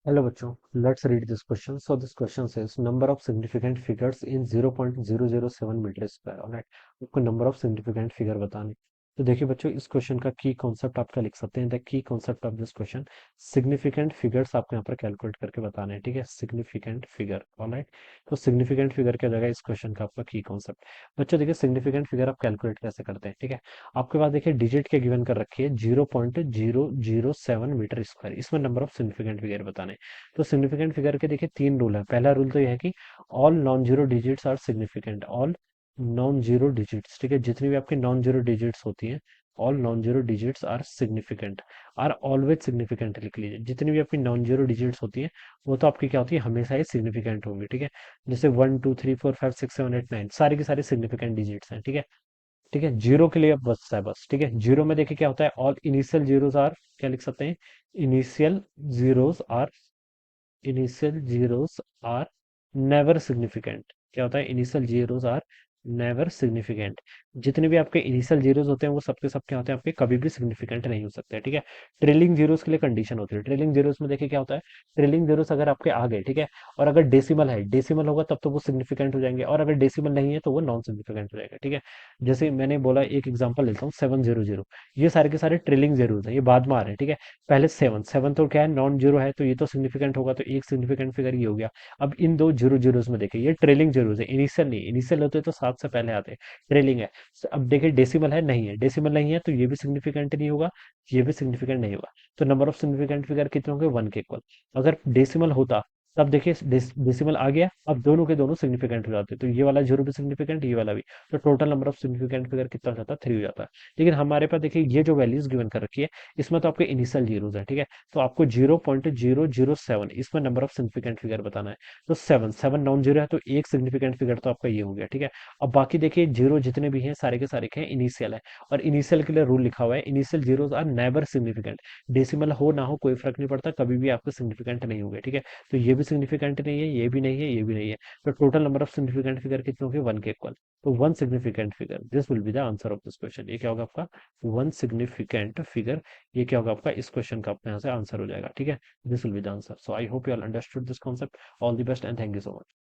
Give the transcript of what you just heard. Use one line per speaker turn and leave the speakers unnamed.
Hello बच्चों, let's read this question. So this question says number of significant figures in 0.007 metre square. Alright, आपको number of significant figure बताने. तो देखिए बच्चों, इस क्वेश्चन का की कॉन्सेप्ट आप क्या लिख सकते हैं. The key concept of this question, significant figures आपको यहाँ पर कैलकुलेट करके बताने हैं. ठीक है, सिग्निफिकेंट फिगर. ऑलराइट, तो सिग्निफिकेंट फिगर क्या जाएगा इस क्वेश्चन का आपका की कॉन्सेप्ट. बच्चों देखिए, सिग्निफिकेंट फिगर आप कैलकुलेट कैसे करते हैं. ठीक है, आपके पास देखिए डिजिट के गिवन कर रखी है 0.007 मीटर स्क्वायर. इसमें नंबर ऑफ सिग्निफिकेंट फिगर बताने हैं. तो सिग्निफिकेंट फिगर के देखिए तीन रूल है. पहला रूल तो यह है कि all non zero digits are significant. All non zero digits, ठीक है, जितनी भी आपकी नॉन जीरो डिजिट्स होती हैं, all non zero digits are significant. Are always significant लिख लीजिए. जितनी भी आपकी नॉन जीरो डिजिट्स होती हैं वो तो आपकी क्या होती है, हमेशा ही सिग्निफिकेंट होंगी. ठीक है, जैसे 1 2 3 4 5 6 7 8 9 सारी की सारी सिग्निफिकेंट डिजिट्स हैं. ठीक है, ठीक है, जीरो के लिए अब बचता है बस. ठीक है, जीरो में देखिए क्या होता है, ऑल इनिशियल जीरोस आर, क्या लिख सकते हैं, initial zeros are, initial zeros are never significant. क्या होता है, initial zeros are never significant. जितने भी आपके इनिशियल जीरोस होते हैं वो सबके सब क्या होते हैं, आपके कभी भी सिग्निफिकेंट नहीं हो सकते. ठीक है, ट्रेलिंग जीरोस के लिए कंडीशन होती है. ट्रेलिंग जीरोस में देखिए क्या होता है, ट्रेलिंग जीरोस अगर आपके आ गए, ठीक है, और अगर डेसिमल है, डेसिमल होगा तब तो वो सिग्निफिकेंट हो जाएंगे, और अगर डेसिमल नहीं है तो वो नॉन सिग्निफिकेंट हो जाएगा. ठीक है, जैसे मैंने बोला, एक एग्जांपल लेता हूँ, 700. ये सारे के सारे ट्रेलिंग जीरोस हैं, ये बाद में आ रहे हैं. ठीक है, पहले सेवन, सेवन तो क्या है, नॉन जीरो है, तो ये तो सिग्निफिकेंट होगा, तो एक सिग्निफिकेंट फिगर ये हो गया. अब इन दो जीरो जीरोस में देखिए, ये ट्रेलिंग जीरोस है, इनिशियल नहीं. इनिशियल होते तो सात से पहले आते, ट्रेलिंग है. अब देखिए डेसिमल है, नहीं है, डेसिमल नहीं है, तो ये भी सिग्निफिकेंट नहीं होगा, ये भी सिग्निफिकेंट नहीं होगा. तो नंबर ऑफ सिग्निफिकेंट फिगर कितने होंगे, वन के इक्वल. अगर डेसिमल होता तब देखिए डेसिमल आ गया, अब दोनों के दोनों सिग्निफिकेंट हो जाते, तो ये वाला जीरो भी सिग्निफिकेंट, ये वाला भी. तो total number of significant figure कितना हो जाता है, थ्री हो जाता है. लेकिन हमारे पास देखिए ये जो वैल्यूज गिवन कर रखी है, इसमें तो आपके इनिशियल जीरोस है. ठीक है, तो आपको 0.007 इसमें नंबर ऑफ सिग्निफिकेंट फिगर बताना है. तो सेवन, सेवन नॉन जीरो है, तो एक सिग्निफिकेंट फिगर तो आपका ये हो गया. ठीक है, अब बाकी देखिए जीरो जितने भी हैं सारे के सारे के इनिशियल है, और इनिशियल के लिए रूल लिखा हुआ है, initial zeros are never significant. Decimal हो ना हो कोई फर्क नहीं पड़ता, कभी भी आपके सिग्निफिकेंट नहीं होंगे. ठीक है, तो ये भी सिग्निफिकेंट नहीं है, ये भी नहीं है, ये भी नहीं है. तो total number of significant figure कितने होंगे, वन के इक्वल. तो one significant figure, this will be the answer of this question. ये क्या होगा आपका, वन सिग्निफिकेंट फिगर. ये क्या होगा आपका, इस क्वेश्चन का आपका यहाँ से आंसर हो जाएगा. ठीक है, this will be the answer. So I hope you all understood this concept. All the best and thank you so much.